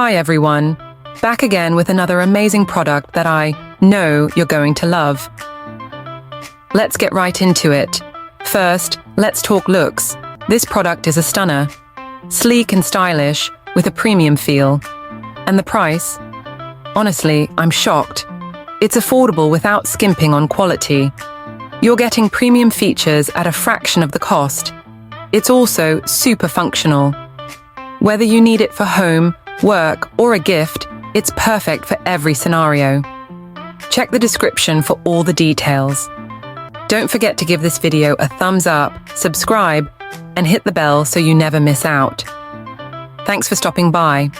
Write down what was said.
Hi everyone, back again with another amazing product that I know you're going to love. Let's get right into it. First, let's talk looks. This product is a stunner. Sleek and stylish, with a premium feel. And the price? Honestly, I'm shocked. It's affordable without skimping on quality. You're getting premium features at a fraction of the cost. It's also super functional. Whether you need it for home, work, or a gift, it's perfect for every scenario. Check the description for all the details. Don't forget to give this video a thumbs up, subscribe, and hit the bell so you never miss out. Thanks for stopping by.